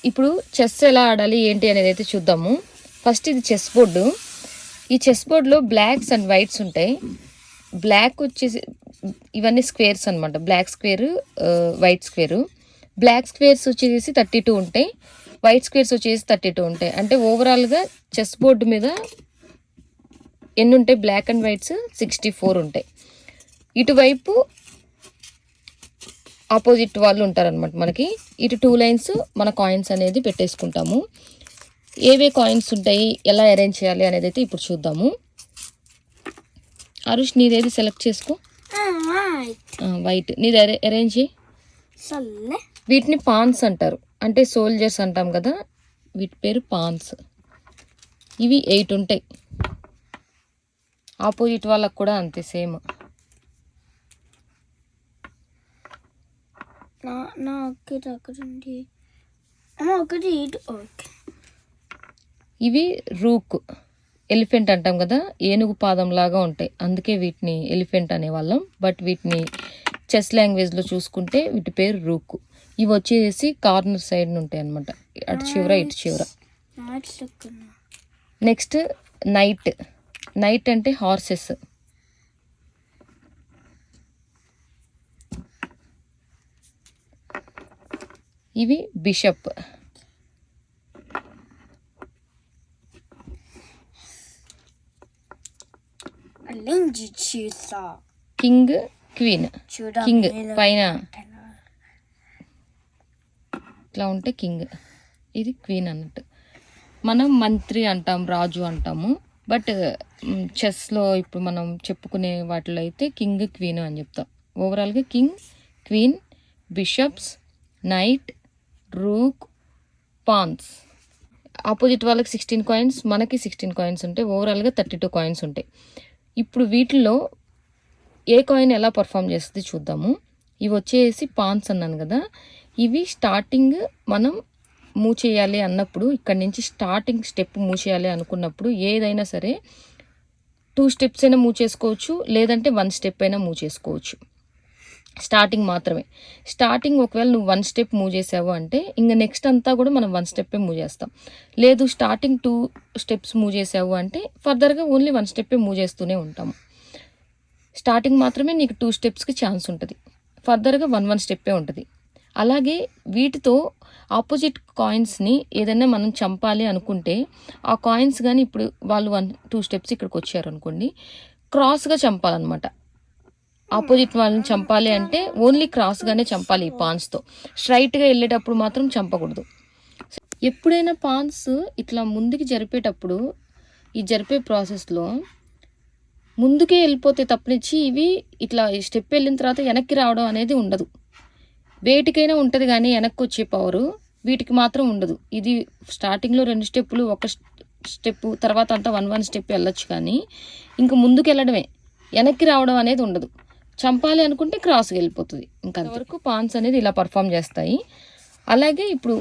ఇప్పుడు చెస్ ఎలా ఆడాలి ఏంటి అనేది అయితే చూద్దాము. ఫస్ట్ ఇది చెస్ బోర్డు. ఈ చెస్ బోర్డులో బ్లాక్స్ అండ్ వైట్స్ ఉంటాయి. బ్లాక్ వచ్చేసి ఇవన్నీ స్క్వేర్స్ అనమాట. Black square, white square. Black squares వచ్చేసి 32 ఉంటాయి, వైట్ స్క్వేర్స్ వచ్చేసి 32 ఉంటాయి. అంటే ఓవరాల్గా చెస్ బోర్డు మీద ఎన్ని ఉంటాయి? బ్లాక్ అండ్ వైట్స్ 64 ఉంటాయి. ఇటువైపు ఆపోజిట్ వాళ్ళు ఉంటారనమాట. మనకి ఇటు 2 లైన్స్ మన కాయిన్స్ అనేది పెట్టేసుకుంటాము. ఏవే కాయిన్స్ ఉంటాయి, ఎలా అరేంజ్ చేయాలి అనేది అయితే ఇప్పుడు చూద్దాము. అరుష్ నీదేది సెలెక్ట్ చేసుకో. వైట్ నీది అరేంజ్ చేయి. వీటిని పాన్స్ అంటారు, అంటే సోల్జర్స్ అంటాం కదా, వీటి పేరు పాన్స్. ఇవి 8 ఉంటాయి. ఆపోజిట్ వాళ్ళకు కూడా అంతే సేమ్. ఇవి రూక్, ఎలిఫెంట్ అంటాం కదా, ఏనుగు పాదం లాగా ఉంటాయి, అందుకే వీటిని ఎలిఫెంట్ అనేవాళ్ళం. బట్ వీటిని చెస్ లాంగ్వేజ్లో చూసుకుంటే వీటి పేరు రూక్. ఇవి వచ్చేసి కార్నర్ సైడ్ ఉంటాయి అనమాట, అటు చివర ఇటు చివర. Next night. నైట్ అంటే హార్సెస్. ఇవి బిషప్. King, queen. కింగ్ పైన ఇట్లా ఉంటే కింగ్, ఇది క్వీన్ అన్నట్టు. మనం మంత్రి అంటాం, రాజు అంటాము. బట్ చెస్లో ఇప్పుడు మనం చెప్పుకునే వాటిలో అయితే కింగ్, క్వీన్ అని చెప్తాం. ఓవరాల్గా king, queen, bishops, knight, rook, pawns. Opposite వాళ్ళకి 16 కాయిన్స్, మనకి 16 కాయిన్స్ ఉంటాయి. ఓవరాల్గా 32 కాయిన్స్ ఉంటాయి. ఇప్పుడు వీటిల్లో ఏ కాయిన్ ఎలా పర్ఫామ్ చేస్తుంది చూద్దాము. ఇవి వచ్చేసి పాన్స్ అన్నాను కదా, ఇవి స్టార్టింగ్ మనం మూవ్ చేయాలి అన్నప్పుడు, ఇక్కడ నుంచి స్టార్టింగ్ స్టెప్ మూవ్ చేయాలి అనుకున్నప్పుడు ఏదైనా సరే 2 స్టెప్స్ అయినా మూవ్ చేసుకోవచ్చు, లేదంటే 1 స్టెప్ అయినా మూవ్ చేసుకోవచ్చు. స్టార్టింగ్ మాత్రమే. స్టార్టింగ్ ఒకవేళ నువ్వు 1 స్టెప్ మూవ్ చేసావు అంటే ఇంకా నెక్స్ట్ అంతా కూడా మనం 1 స్టెప్పే మూవ్ చేస్తాం. లేదు స్టార్టింగ్ 2 స్టెప్స్ మూవ్ చేసావు అంటే ఫర్దర్గా ఓన్లీ 1 స్టెప్పే మూవ్ చేస్తూనే ఉంటాము. స్టార్టింగ్ మాత్రమే నీకు 2 స్టెప్స్కి ఛాన్స్ ఉంటుంది, ఫర్దర్గా 1 స్టెప్పే ఉంటుంది. అలాగే వీటితో ఆపోజిట్ కాయిన్స్ని ఏదైనా మనం చంపాలి అనుకుంటే ఆ కాయిన్స్ కానీ ఇప్పుడు వాళ్ళు 1-2 స్టెప్స్ ఇక్కడికి వచ్చారు అనుకోండి, క్రాస్గా చంపాలన్నమాట. ఆపోజిట్ వాళ్ళని చంపాలి అంటే ఓన్లీ క్రాస్గానే చంపాలి ఈ పాన్స్తో. స్ట్రైట్గా వెళ్ళేటప్పుడు మాత్రం చంపకూడదు. ఎప్పుడైనా పాన్స్ ఇట్లా ముందుకి జరిపేటప్పుడు, ఈ జరిపే ప్రాసెస్లో ముందుకే వెళ్ళిపోతే తప్పనిచ్చి ఇవి ఇట్లా ఈ స్టెప్ వెళ్ళిన తర్వాత వెనక్కి రావడం అనేది ఉండదు. వేటికైనా ఉంటుంది కానీ వెనక్కి వచ్చే పవరు వీటికి మాత్రం ఉండదు. ఇది స్టార్టింగ్లో 2 స్టెప్పులు, 1 స్టెప్పు, తర్వాత అంతా 1 స్టెప్ వెళ్ళొచ్చు, కానీ ఇంక ముందుకు వెళ్ళడమే, వెనక్కి రావడం అనేది ఉండదు. చంపాలి అనుకుంటే క్రాస్గా వెళ్ళిపోతుంది. ఇంకా అంతవరకు పాన్స్ అనేది ఇలా పర్ఫామ్ చేస్తాయి. అలాగే ఇప్పుడు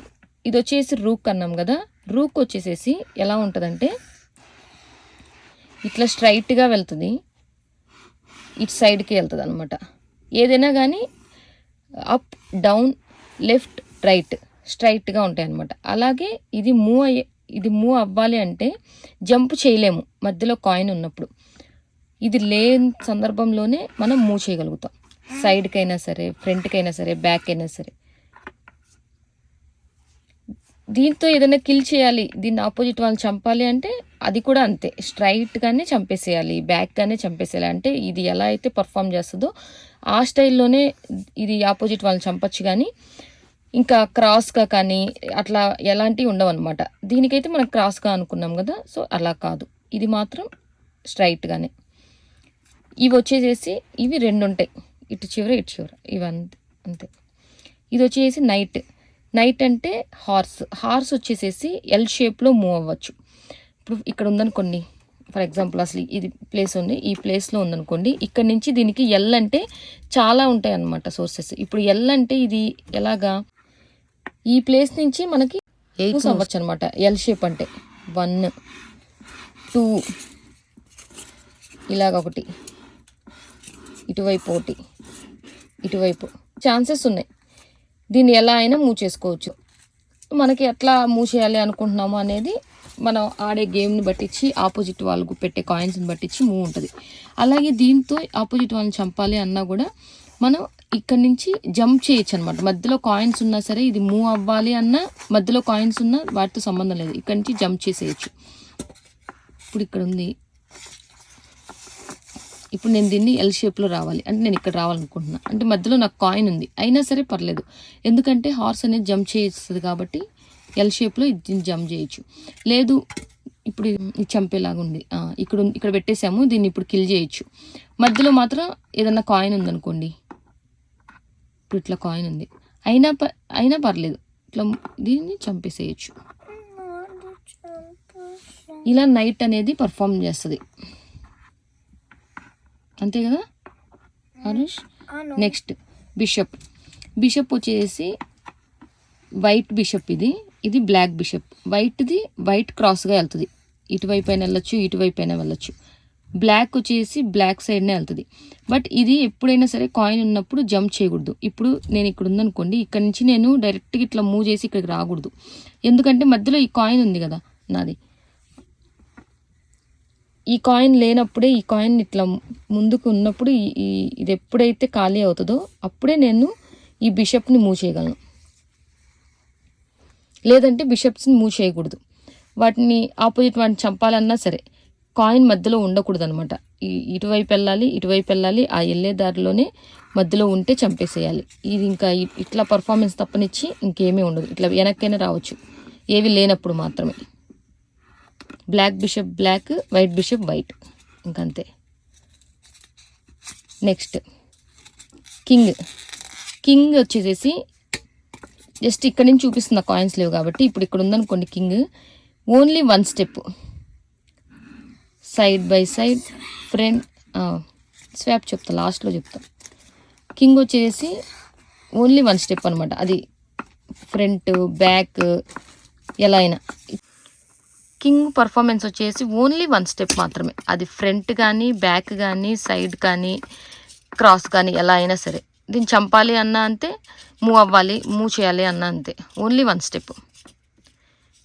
ఇది వచ్చేసి రూక్ అన్నాం కదా, రూక్ వచ్చేసేసి ఎలా ఉంటుందంటే ఇట్లా స్ట్రైట్గా వెళ్తుంది, ఇటు సైడ్కి వెళ్తుంది అనమాట. ఏదైనా కానీ అప్, డౌన్, లెఫ్ట్, రైట్ స్ట్రైట్గా ఉంటాయి అనమాట. అలాగే ఇది మూవ్ అవ్వాలి అంటే జంప్ చేయలేము మధ్యలో కాయిన్ ఉన్నప్పుడు. ఇది లేని సందర్భంలోనే మనం మూవ్ చేయగలుగుతాం, సైడ్కైనా సరే, ఫ్రంట్కైనా సరే, బ్యాక్ అయినా సరే. దీంతో ఏదైనా కిల్ చేయాలి, దీన్ని ఆపోజిట్ వాళ్ళని చంపాలి అంటే అది కూడా అంతే, స్ట్రైట్గానే చంపేసేయాలి, బ్యాక్గానే చంపేసేయాలి. అంటే ఇది ఎలా అయితే పర్ఫామ్ చేస్తుందో ఆ స్టైల్లోనే ఇది ఆపోజిట్ వాళ్ళని చంపచ్చు, కానీ ఇంకా క్రాస్గా కానీ అట్లా ఎలాంటివి ఉండవు అనమాట. దీనికైతే మనం క్రాస్గా అనుకున్నాం కదా, సో అలా కాదు, ఇది మాత్రం స్ట్రైట్గానే. ఇవి వచ్చేసేసి ఇవి 2 ఉంటాయి, ఇటు చివర ఇటు చివర, ఇవి అంతే. ఇది వచ్చేసి నైట్. నైట్ అంటే హార్స్ వచ్చేసేసి ఎల్ షేప్లో మూవ్ అవ్వచ్చు. ఇప్పుడు ఇక్కడ ఉందనుకోండి, ఫర్ ఎగ్జాంపుల్ అసలు ఇది ప్లేస్ ఉంది, ఈ ప్లేస్లో ఉందనుకోండి, ఇక్కడ నుంచి దీనికి ఎల్ అంటే చాలా ఉంటాయి అన్నమాట సోర్సెస్. ఇప్పుడు ఎల్ అంటే ఇది ఎలాగా, ఈ ప్లేస్ నుంచి మనకి 8 అవ్వచ్చు అనమాట. ఎల్ షేప్ అంటే 1, 2 ఇలాగ, ఒకటి ఇటువైపు, ఒకటి ఇటువైపు ఛాన్సెస్ ఉన్నాయి. దీన్ని ఎలా అయినా మూవ్ చేసుకోవచ్చు. మనకి ఎట్లా మూవ్ చేయాలి అనుకుంటున్నాము అనేది మనం ఆడే గేమ్ని బట్టించి ఆపోజిట్ వాళ్ళకు పెట్టే కాయిన్స్ని బట్టించి మూవ్ ఉంటుంది. అలాగే దీంతో ఆపోజిట్ వాళ్ళని చంపాలి అన్నా కూడా మనం ఇక్కడ నుంచి జంప్ చేయొచ్చు అనమాట. మధ్యలో కాయిన్స్ ఉన్నా సరే ఇది మూవ్ అవ్వాలి అన్నా మధ్యలో కాయిన్స్ ఉన్నా వాటితో సంబంధం లేదు, ఇక్కడ నుంచి జంప్ చేసేయచ్చు. ఇప్పుడు ఇక్కడ ఉంది, ఇప్పుడు నేను దీన్ని ఎల్ షేప్లో రావాలి అంటే నేను ఇక్కడ రావాలనుకుంటున్నా, అంటే మధ్యలో నాకు కాయిన్ ఉంది అయినా సరే పర్లేదు, ఎందుకంటే హార్స్ అనేది జంప్ చేస్తుంది కాబట్టి ఎల్ షేప్లో దీన్ని జంప్ చేయొచ్చు. లేదు ఇప్పుడు ఇది చంపేలాగా ఉంది, ఇక్కడ పెట్టేసాము, దీన్ని ఇప్పుడు కిల్ చేయొచ్చు. మధ్యలో మాత్రం ఏదన్నా కాయిన్ ఉందనుకోండి, ఇప్పుడు ఇట్లా కాయిన్ ఉంది అయినా పర్లేదు, ఇట్లా దీన్ని చంపేసేయచ్చు. ఇలా నైట్ అనేది పర్ఫామ్ చేస్తుంది, అంతే కదా హరీష్. నెక్స్ట్ బిషప్ వచ్చేసి వైట్ బిషప్, ఇది బ్లాక్ బిషప్. వైట్ క్రాస్గా వెళ్తుంది, ఇటువైపు అయినా వెళ్ళొచ్చు ఇటువైపు అయినా వెళ్ళొచ్చు. బ్లాక్ వచ్చేసి బ్లాక్ సైడ్నే వెళ్తుంది. బట్ ఇది ఎప్పుడైనా సరే కాయిన్ ఉన్నప్పుడు జంప్ చేయకూడదు. ఇప్పుడు నేను ఇక్కడ ఉందనుకోండి, ఇక్కడ నుంచి నేను డైరెక్ట్గా ఇట్లా మూవ్ చేసి ఇక్కడికి రాకూడదు, ఎందుకంటే మధ్యలో ఈ కాయిన్ ఉంది కదా నాది. ఈ కాయిన్ లేనప్పుడే, ఈ కాయిన్ ఇట్లా ముందుకు ఉన్నప్పుడు ఇది ఎప్పుడైతే ఖాళీ అవుతుందో అప్పుడే నేను ఈ బిషప్ని మూవ్ చేయగలను, లేదంటే బిషప్స్ని మూవ్ చేయకూడదు. వాటిని ఆపోజిట్ వాటిని చంపాలన్నా సరే కాయిన్ మధ్యలో ఉండకూడదు అనమాట. ఇటువైపు వెళ్ళాలి, ఆ వెళ్ళే దారిలోనే మధ్యలో ఉంటే చంపేసేయాలి. ఇది ఇంకా ఇట్లా పర్ఫార్మెన్స్ తప్పనిచ్చి ఇంకేమీ ఉండదు, ఇట్లా వెనక్కైనా రావచ్చు ఏవి లేనప్పుడు మాత్రమే. Black bishop black, white bishop white, ఇంకంతే. నెక్స్ట్ కింగ్ వచ్చేసేసి జస్ట్ ఇక్కడ నుంచి చూపిస్తున్న కాయిన్స్ లేవు కాబట్టి ఇప్పుడు ఇక్కడ ఉందనుకోండి king, only 1 step side by side front swap చెప్తా, లాస్ట్లో చెప్తా. కింగ్ వచ్చేసి ఓన్లీ 1 స్టెప్ అనమాట, అది ఫ్రంట్ బ్యాక్ ఎలా అయినా. కింగ్ పర్ఫార్మెన్స్ వచ్చేసి ఓన్లీ 1 స్టెప్ మాత్రమే, అది ఫ్రంట్ కానీ బ్యాక్ కానీ సైడ్ కానీ క్రాస్ కానీ ఎలా అయినా సరే. దీన్ని చంపాలి అన్నా అంతే, మూవ్ చేయాలి అన్నా అంతే, ఓన్లీ 1 స్టెప్.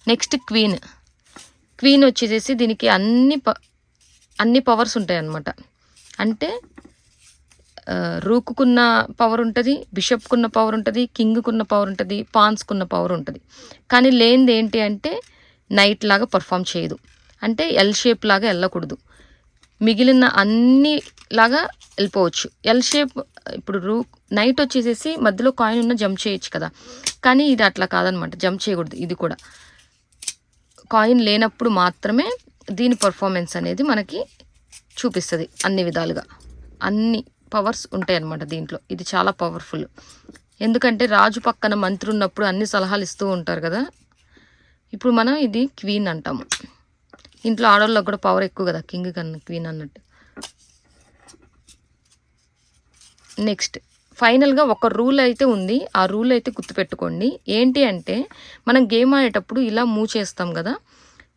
నెక్స్ట్ క్వీన్ వచ్చేసేసి దీనికి అన్ని పవర్స్ ఉంటాయి అన్నమాట. అంటే రూకున్న పవర్ ఉంటుంది, బిషప్కున్న పవర్ ఉంటుంది, కింగ్కున్న పవర్ ఉంటుంది, పాన్స్కున్న పవర్ ఉంటుంది. కానీ లేనిది ఏంటి అంటే నైట్ లాగా పర్ఫామ్ చేయదు, అంటే ఎల్ షేప్ లాగా వెళ్ళకూడదు, మిగిలిన అన్ని లాగా వెళ్ళిపోవచ్చు. ఎల్ షేప్ ఇప్పుడు నైట్ వచ్చేసేసి మధ్యలో కాయిన్ ఉన్న జంప్ చేయొచ్చు కదా, కానీ ఇది అట్లా కాదనమాట, జంప్ చేయకూడదు. ఇది కూడా కాయిన్ లేనప్పుడు మాత్రమే దీని పర్ఫార్మెన్స్ అనేది మనకి చూపిస్తుంది. అన్ని విధాలుగా అన్ని పవర్స్ ఉంటాయి అన్నమాట దీంట్లో. ఇది చాలా పవర్ఫుల్, ఎందుకంటే రాజు పక్కన మంత్రి ఉన్నప్పుడు అన్ని సలహాలు ఇస్తూ ఉంటారు కదా. ఇప్పుడు మనం ఇది క్వీన్ అంటాము, ఇంట్లో ఆడవాళ్ళకి కూడా పవర్ ఎక్కువ కదా కింగ్ కన్నా క్వీన్ అన్నట్టు. నెక్స్ట్ ఫైనల్గా ఒక రూల్ అయితే ఉంది, ఆ రూల్ అయితే గుర్తుపెట్టుకోండి. ఏంటి అంటే మనం గేమ్ ఆడేటప్పుడు ఇలా మూవ్ చేస్తాం కదా,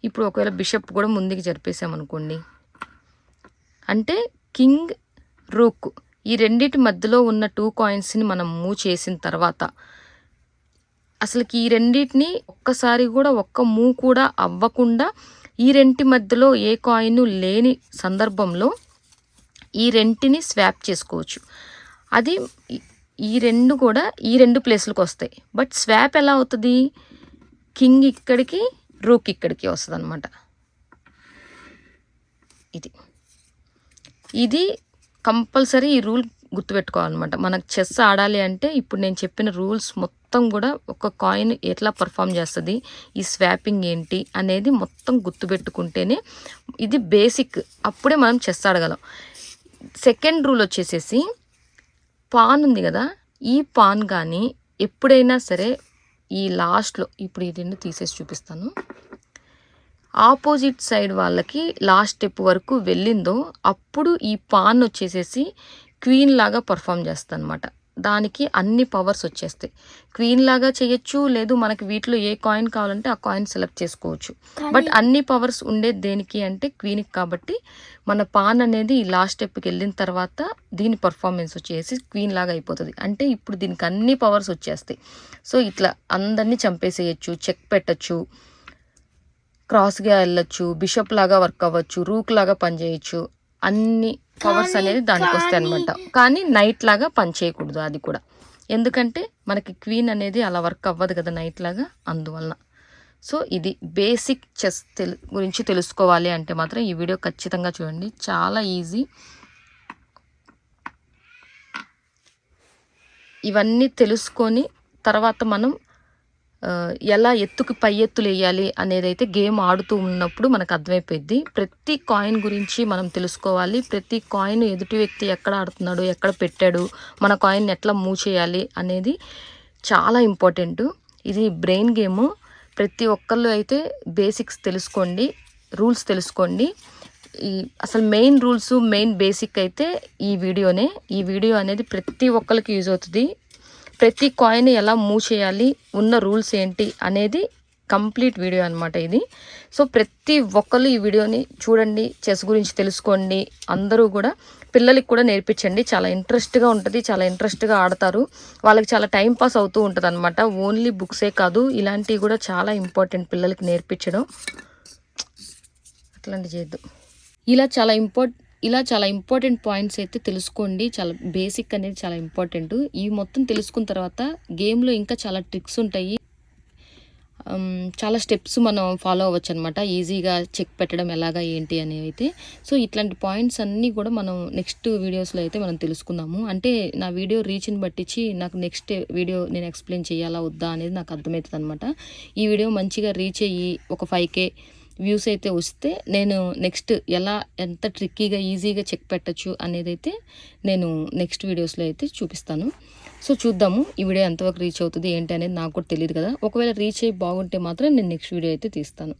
ఇప్పుడు ఒకవేళ బిషప్ కూడా ముందుకు జరిపేసామనుకోండి, అంటే కింగ్ రూక్ ఈ రెండింటి మధ్యలో ఉన్న 2 కాయిన్స్ని మనం మూవ్ చేసిన తర్వాత అసలుకి ఈ రెండింటిని ఒక్కసారి కూడా ఒక్క మూవ్ కూడా అవ్వకుండా ఈ రెంటి మధ్యలో ఏ కాయిన్ లేని సందర్భంలో ఈ రెంటిని స్వాప్ చేసుకోవచ్చు. అది ఈ రెండు కూడా ఈ 2 ప్లేస్లకు వస్తాయి. బట్ స్వాప్ ఎలా అవుతుంది, కింగ్ ఇక్కడికి రూక్ ఇక్కడికి వస్తుంది అనమాట. ఇది కంపల్సరీ ఈ రూల్ గుర్తుపెట్టుకోవాలన్నమాట. మనకు చెస్ ఆడాలి అంటే ఇప్పుడు నేను చెప్పిన రూల్స్ మొత్తం కూడా ఒక కాయిన్ ఎట్లా పర్ఫామ్ చేస్తుంది, ఈ స్వాపింగ్ ఏంటి అనేది మొత్తం గుర్తుపెట్టుకుంటేనే ఇది బేసిక్, అప్పుడే మనం చెస్ ఆడగలం. సెకండ్ రూల్ వచ్చేసేసి పాన్ ఉంది కదా, ఈ పాన్ కానీ ఎప్పుడైనా సరే ఈ లాస్ట్లో, ఇప్పుడు ఈ 2 తీసేసి చూపిస్తాను, ఆపోజిట్ సైడ్ వాళ్ళకి లాస్ట్ స్టెప్ వరకు వెళ్ళిందో అప్పుడు ఈ పాన్ వచ్చేసేసి క్వీన్ లాగా పర్ఫామ్ చేస్తుంది అనమాట. దానికి అన్ని పవర్స్ వచ్చేస్తాయి. క్వీన్ లాగా చేయొచ్చు, లేదు మనకి వీటిలో ఏ కాయిన్ కావాలంటే ఆ కాయిన్ సెలెక్ట్ చేసుకోవచ్చు. బట్ అన్ని పవర్స్ ఉండేది దేనికి అంటే క్వీన్కి. కాబట్టి మన పాన్ అనేది ఈ లాస్ట్ స్టెప్కి వెళ్ళిన తర్వాత దీని పర్ఫార్మెన్స్ వచ్చేసి క్వీన్ లాగా అయిపోతుంది. అంటే ఇప్పుడు దీనికి అన్ని పవర్స్ వచ్చేస్తాయి. సో ఇట్లా అందరినీ చంపేసేయచ్చు, చెక్ పెట్టచ్చు, క్రాస్గా వెళ్ళొచ్చు, బిషప్ లాగా వర్క్ అవ్వచ్చు, రూక్ లాగా పనిచేయచ్చు. అన్ని పవర్స్ అనేది దానికి వస్తాయి అనమాట. కానీ నైట్ లాగా పని చేయకూడదు అది కూడా, ఎందుకంటే మనకి క్వీన్ అనేది అలా వర్క్ అవ్వదు కదా నైట్ లాగా, అందువలన. సో ఇది బేసిక్ చెస్ గురించి తెలుసుకోవాలి అంటే మాత్రం ఈ వీడియో ఖచ్చితంగా చూడండి, చాలా ఈజీ. ఇవన్నీ తెలుసుకొని తర్వాత మనం ఎలా ఎత్తుకు పై ఎత్తులు వేయాలి అనేది అయితే గేమ్ ఆడుతూ ఉన్నప్పుడు మనకు అర్థమైపోయింది. ప్రతి కాయిన్ గురించి మనం తెలుసుకోవాలి. ప్రతి కాయిన్ ఎదుటి వ్యక్తి ఎక్కడ ఆడుతున్నాడు, ఎక్కడ పెట్టాడు, మన కాయిన్ ఎట్లా మూవ్ చేయాలి అనేది చాలా ఇంపార్టెంట్. ఇది బ్రెయిన్ గేము. ప్రతి ఒక్కళ్ళు అయితే బేసిక్స్ తెలుసుకోండి, రూల్స్ తెలుసుకోండి. అసలు మెయిన్ రూల్స్, మెయిన్ బేసిక్ అయితే ఈ వీడియోనే. ఈ వీడియో అనేది ప్రతి ఒక్కరికి యూజ్ అవుతుంది. ప్రతి కాయిన్ ఎలా మూవ్ చేయాలి, ఉన్న రూల్స్ ఏంటి అనేది కంప్లీట్ వీడియో అనమాట ఇది. సో ప్రతి ఒక్కరు ఈ వీడియోని చూడండి, చెస్ గురించి తెలుసుకోండి. అందరూ కూడా పిల్లలకి కూడా నేర్పించండి. చాలా ఇంట్రెస్ట్గా ఉంటుంది, చాలా ఇంట్రెస్ట్గా ఆడతారు. వాళ్ళకి చాలా టైం పాస్ అవుతూ ఉంటుంది అనమాట. ఓన్లీ బుక్సే కాదు, ఇలాంటివి కూడా చాలా ఇంపార్టెంట్ పిల్లలకి నేర్పించడం. అట్లాంటివి చేయొద్దు. ఇలా చాలా ఇంపార్టెంట్ పాయింట్స్ అయితే తెలుసుకోండి. చాలా బేసిక్ అనేది చాలా ఇంపార్టెంట్. ఇవి మొత్తం తెలుసుకున్న తర్వాత గేమ్లో ఇంకా చాలా ట్రిక్స్ ఉంటాయి, చాలా స్టెప్స్ మనం ఫాలో అవ్వచ్చు అనమాట. ఈజీగా చెక్ పెట్టడం ఎలాగా ఏంటి అనేవి అయితే. సో ఇట్లాంటి పాయింట్స్ అన్నీ కూడా మనం నెక్స్ట్ వీడియోస్లో అయితే మనం తెలుసుకుందాము. అంటే నా వీడియో రీచ్ని బట్టించి నాకు నెక్స్ట్ వీడియో నేను ఎక్స్ప్లెయిన్ చేయాలా వద్దా అనేది నాకు అర్థమవుతుంది అనమాట. ఈ వీడియో మంచిగా రీచ్ అయ్యి ఒక 5K వ్యూస్ అయితే వస్తే నేను నెక్స్ట్ ఎలా ఎంత ట్రిక్కీగా ఈజీగా చెక్ పెట్టచ్చు అనేది అయితే నేను నెక్స్ట్ వీడియోస్లో అయితే చూపిస్తాను. సో చూద్దాము ఈ వీడియో ఎంతవరకు రీచ్ అవుతుంది ఏంటి అనేది నాకు కూడా తెలియదు కదా. ఒకవేళ రీచ్ అయ్యి బాగుంటే మాత్రం నేను నెక్స్ట్ వీడియో అయితే తీస్తాను.